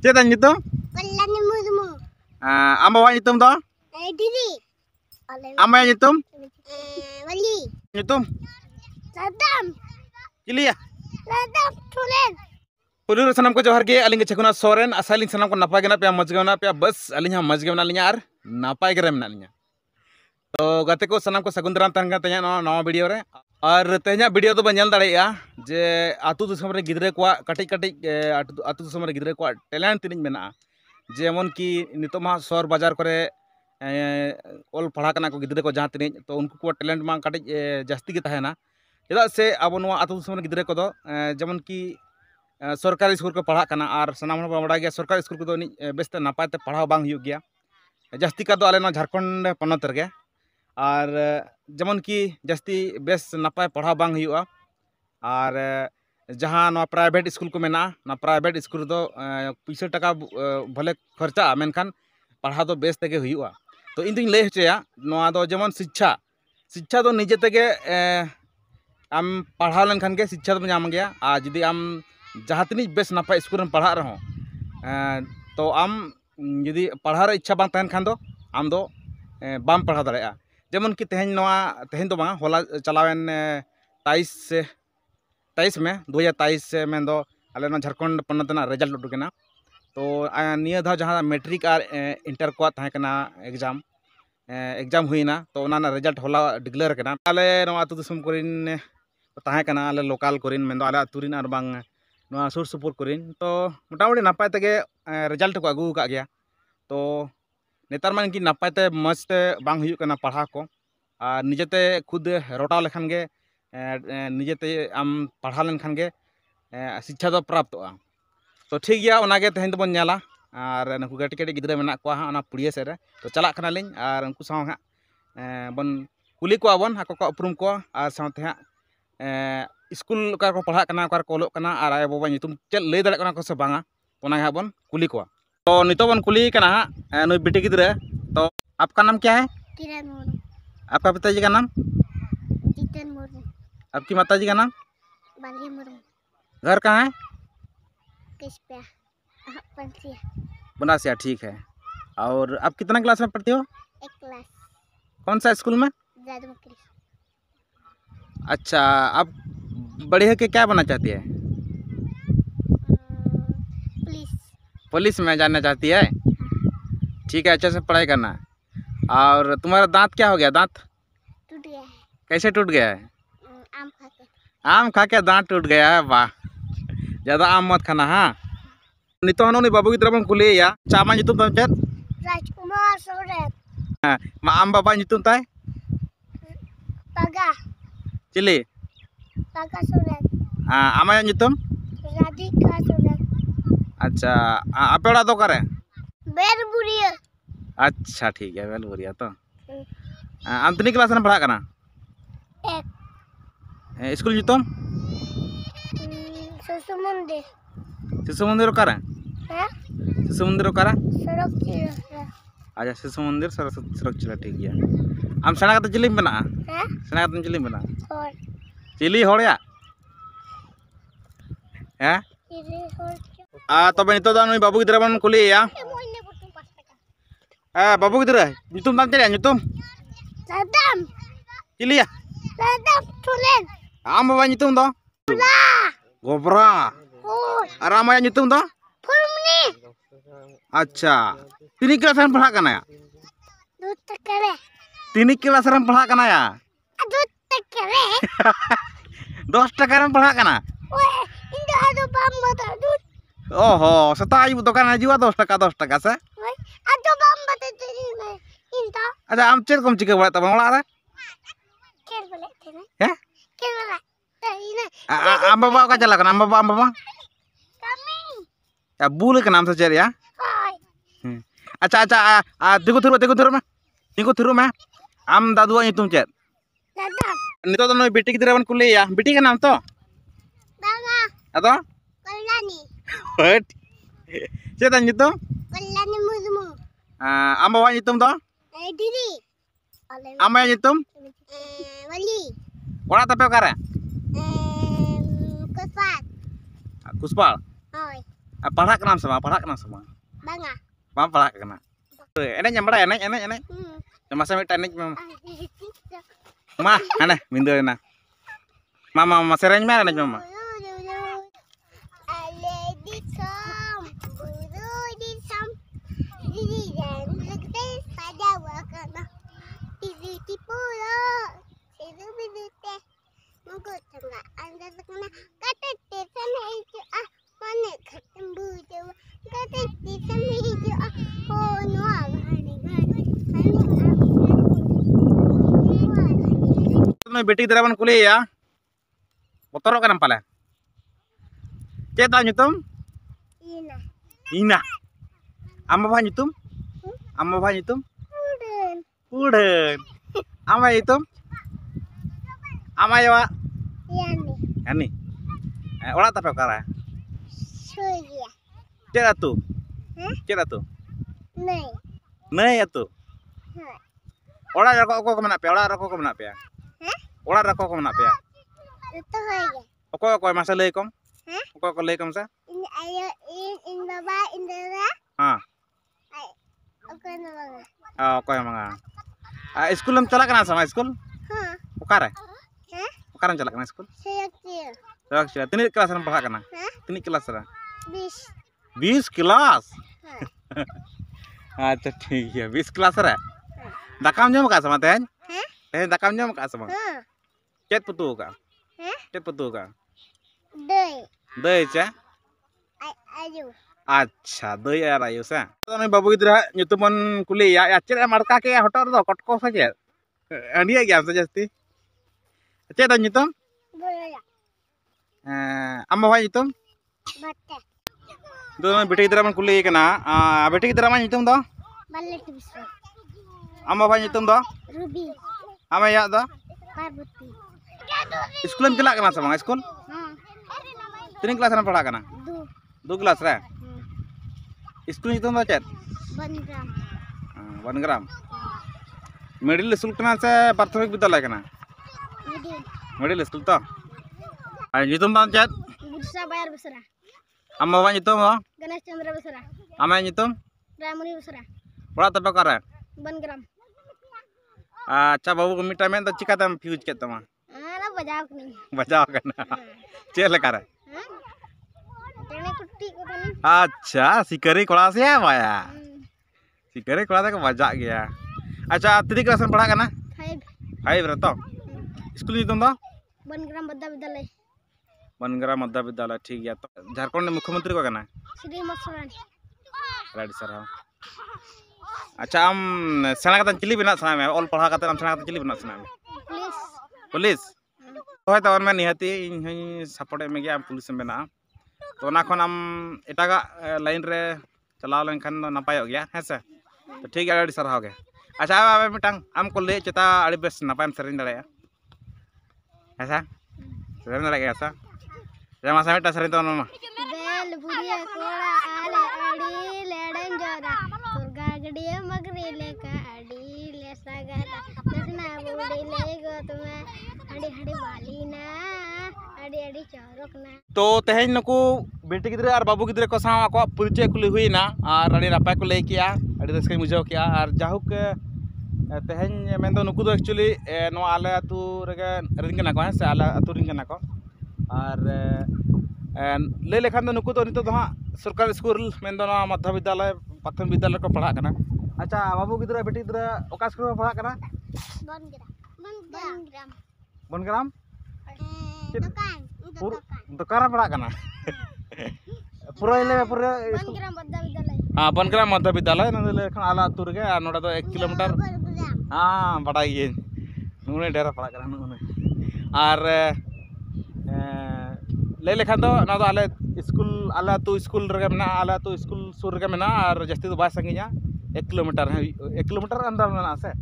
Cek tanya itu? Kalani Murmu. Amba wa nyitum do? Diri. Amba yang nyitum? Wali. Nyitum? Sadam. Cili ya? Sadam Tulen. Pulur sanam ko johar ge aling Cekuna Soren asaling sanam ko napa gena pe mazgana pe bas aling ham mazgana linya ar napa ge rem nalinya. तो गते को सनाम को सगुंदराम तंगा तया नवा video रे और Teja video तो बन दाड़ा जे आतु दिसम रे गिद्रे को कटिक कटिक आतु दिसम रे गिद्रे को टैलेंट तिनिज मेना जेमन कि नितो मा शहर बाजार करे ओल पढ़ा कना को गिद्रे को जहाँ तिनिज तो उनको को टैलेंट मा कटिक जास्ती गे तहना चेदा से अब नवा आतु दिसम रे गिद्रे को दो जेमन कि सरकारी स्कूल को पढ़ा कना और सनाम हर बड़ा गया सरकारी स्कूल को दो बेस्ते नापाय ते पढ़ाव बांग हुई गया जास्ती का दो आले झारखंड पनत रे और जमन की जास्ती बेस नपाय पढ़ाव बांग हुआ और जहाँ प्राइवेट स्कूल को मेना ना प्राइवेट स्कूल दो पैसा टका भले खर्चा मेनखान पढ़ा दो बेस तेगे हुआ तो इन दुई लय होचया नोआ दो जमन शिक्षा शिक्षा दो निजे तेगे आम पढ़ा लेनखान के शिक्षा दो नाम गया और जुदी आम जहाँ तिनी बेस नपाय स्कूल में पढ़ा रहो तो आम जुदी पढ़ा रे इच्छा बांग तहन खान दो आम दो बाम पढ़ा दाड़ेया जेमन कि तेहन तो बांगा होला चलावेन 23 में 2023 से में दो आले झारखंड पन्नत ना रिजल्ट उडुकेना तो निया धा जहाँ मैट्रिक और इंटर को तहकना एग्जाम हुईना तो ओना रिजल्ट होला डिक्लेयर करना आले नवा आतु दिसम कोरिन तहकना आले लोकल कोरिन में दो आले आतुरिन और बांग नवा सुर सुपुर कोरिन तो मोटामुटी नापाय तेगे रिजल्ट को अगू का गया तो नेतार मान कि नापायते मजते बांग हुई करना पढ़ा को और निजेते खुद रोटाव लेखान गे निजेते आम पढ़ा लेनखान गे शिक्षा दो प्राप्त तो ठीक गया ओनागे तेहन दबन नेला और नुकु कटी कटी गिद्रा मेना को हां पुड़िया सेरे तो चला कना लिंग और उनको साव हां बन कुली को बन हाको को उपरुम को और सावते हां स्कूल का को पढ़ा कना को कोलोक कना और आय बाबा नितुम चल लय दाड़ा कना को से बांगा ओना हां बन कुली को तो नितो बन कुली कना नुई बेटी गिद्रा तो आपका नाम क्या है? किरण मुर्मू। आपका पिताजी का नाम? जितन मुर्मू। आपकी माताजी का नाम? बाली मुर्मू। घर कहाँ है? किसपे? पंसिया। बनासिया ठीक है। और आप कितना क्लास में पढ़ती हो? 1 क्लास। कौन सा स्कूल में? जादमुखरी। अच्छा, आप बड़े होके क्या बनना चाहती है? पुलिस। पुलिस में जाना चाहती है? ठीक है, अच्छे से पढ़ाई करना है। और तुम्हारा दांत क्या हो गया? दांत टूट गया है। कैसे टूट गया है? आम खा के। आम खा के दांत टूट गया है? वाह, ज़्यादा आम मत खाना। हाँ नितो हनो बाबू गिद्रा बन कुली या चामा नितुम तम चेत? राजकुमार सोरेन। हाँ मा आम बाबा नितुम ताय? पागा। चिली? पागा सोरेन। आमा नितुम? राधिका सोरेन। अच्छा, आपे ओड़ा दो करे? बेरबुरिया। अच्छा ठीक है, बेलबुरिया तो आम तिनी क्लास में पढ़ा करना? 1 स्कूल नितुम? शिशु मंदिर। शिशु मंदिर ओकारे? हैं? शिशु मंदिर ओकारे? सड़क चिरा। अच्छा शिशु मंदिर सड़क चिला ठीक गया। आम सेना कते चिली बना? हैं? सेना कते चिली बना? और चिली होड़या? हैं? चिली और तबे नितो दा नुई बाबू गिद्रा बन कुली या मोइने बुतुम 5 टाका। बाबू गिद्रा नितुम ताम चले नितुम? सदम। चिली या? सदम तुलेन। आम बाबा नितुम दो? ला। गोबरा। और और आमा नितुम दो? फुलमनी। अच्छा, तिनी क्लास में पढ़ा करना या? 2 टकरे। तिनी क्लास में पढ़ा करना या? 2 टकरे। 10 टका में पढ़ा करना? ओए इंदा आदो बाम बता दूध। ओहो सता आयु दुकान हजुआ 10 टका से? ओए आदो बाम बता दे इंदा। अच्छा आम चेर कम चिके बड़ा तब ओड़ा रे? खेल बोले थे ना? हैं? खेल बोला। इना आम बाबा का चला करना आम बाबा? कमी। या बुल के नाम से चेर या? हाय। अच्छा दिगु थुरु में आम दादुआ नितुम चेर? दादा। नितो तो नई बेटी गिद्रा बन कुली या बेटी का नाम तो? दादा। अदो? कल्याणी। हट चेता नितुम? कल्याणी मुर्मू। आम बाबा नितुम दो? दीदी। आमा नितुम? वली। ओड़ा तपे ओकारे? कुसपाल। कुसपाल? हाय। Pahak kenam sama, pahak kenam sama. Banga. Bang pahak kena. Enek nyambara enek. Masa mita enek mama. Ma, aneh mindu enak. Mama sereng mer enek mama. Beटी dara ban kuliah ya. Botorok kan pala. Cek ta nyutum? Ina. Ina. Amma ba nyutum? Amma ba nyutum? Udan. Udan. Amma nyutum? Amma ya. Yani. Ani. Olah tapi kara. Surya. Cek atu. Cek atu. Nei. Nei atu. Hai. Olah rokok kemana pe? Olah rokok kemana pe? Olah rokok kemana pe? Itu aja. Oko masa lay kom? Hah? Oko lay kom sa? Ini ayo in baba in dara. Ah. Ay. Oke nabanga. Oko yang mana? School em chalak kana sama school? Hah? Okare? Hah? Okare chalak kana school? Saya kira. Chalak sila. Tinit kelas em pahak kana? Hah? Tinit kelas ra? 20. 20 kelas. Hah? अच्छा ठीक है 20 class रे दाकाम जम का sama teh Hah? teh दाकाम जम का sama Hah? cet putu ka Hah? cet putu ka Dei. dei cha Ayo. अच्छा dei ya rayu sa to noi babu gidra nyutuman kuliah ya cet marka ke hotor do kotko saja ania gya sa jasti cet da nyutum Boleh. amma bhai nyutum Baca. do noi beti gidra man kuliah kana beti gidra man nyutum do Balik bisa. amma bhai nyutum do Ruby. amma ya do Parbuti. school em chalak kana sama school Hah? तीन class में पढ़ा करना Du. 2 class रे school नितम दो चेत Bandram. 1 ग्राम middle school कना से प्राथमिक विद्यालय कना Midi. मिडिल स्कूल तो आ नितम दान चेत Bursa Bayar Besara. अम्मा बा नितम हो Ganesh Chandra Besara. अम्मा नितम Ramuni Besara. पढ़ा तब करे Bandram. अच्छा बाबू को मिटा में तो चिका तम फ्यूज के तमा Ana bajak nih. बचाव करना चेल करे Hah? Tene kutti ko tani. अच्छा सिकरी कोड़ा से आया सिकरी कोड़ा तक बजा गया अच्छा तीन क्लास में पढ़ा करना 5. 5 रे तो स्कूल नितम दो Bandram Badda Vidyalay. 1 ग्राम मध्य विद्यालय ठीक है तो झारखंड में मुख्यमंत्री को करना Sri Masrani. राइट सर हाँ अच्छा हम सेना का चिली बना सना में ऑल पढ़ा करते हम सेना का चिली बना सना में Please. पुलिस तो है तो और मैं निहती इन सपोर्ट में गया पुलिस में बना तो ना खन हम एटागा लाइन रे चलाव लेनखान नपाय हो गया है से तो ठीक है सर हो गया अच्छा अब मिटांग हम को ले चेता अड़ी बेस नपाय सरिन दड़े ऐसा सरिन दड़े ऐसा जमा समेटा सरिन तो मामा Bel buria kola ale adi leden jora. Turga gadiya magri leka adi lesa gata. Nasna budi lego tume adi hadi balina adi adi chorok na. तो तेहन नुकु बेटी गिद्रा और बाबू गिद्रा को साव को परिचय कुली हुईना और अड़ी नपाय को लई किया अड़ी रस्के बुझाव किया और जाहुक तेहन मेन दो नुकु दो एक्चुअली नो आले अतु रेगे रिंग कना को है से आले अतु रिंग कना को और ले लेखान दो नुकु दो नितो दो हां सरकारी स्कूल मेन दो मध्य विद्यालय प्राथमिक विद्यालय को पढ़ा करना अच्छा बाबू गिद्रा बेटी गिद्रा ओका स्कूल में पढ़ा करना Bongram. बनग्राम Dukan. दुकान पढ़ा करना पूरा ले पूरा Bongram Badda Vidyalay. हाँ बनग्राम मध्य विद्यालय नंदले खान आला अतु रेगे और नोडा दो 1 किलोमीटर Bongram. हाँ बड़ा ये नुने डेरा पड़ा करा नुने और ले लेखान दो ना दो आले स्कूल आला तो स्कूल रेगे मेना आला तो स्कूल सुर रेगे मेना और जस्ती तो बाय संगिया 1 किलोमीटर है 1 किलोमीटर अंदर मेना से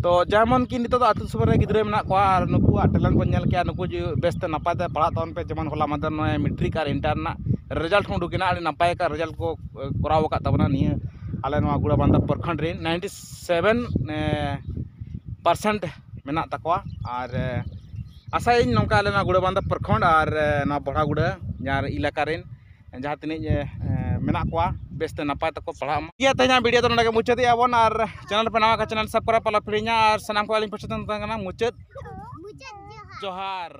तो जेमन कि नितो अतु सुबर रे गिद्रे मेना को और नुकु टैलेंट को नेल के नुकु जो बेस्ट नपाय ते पढ़ा तन पे जेमन होला मदर न मैट्रिक और इंटर ना रिजल्ट को दुकिना अड़ी नपाय का रिजल्ट को कराव का तबना निया आले नवा गुड़ा बांधा प्रखंड रे 97% मेना तकवा और आशा इन नौका आले ना गुड़ा बांधा प्रखंड और ना बड़ा गुड़ा यार इलाका रेन जहाँ तीन मेना को बेस्ते नपाय तक पढ़ा गया तेना वीडियो तो नोडे मुचादी आबन और चैनल पे नवा का चैनल सब्सक्राइब पला फ्रीኛ और सनाम को आलिंग पछतन मुचाद जोहार।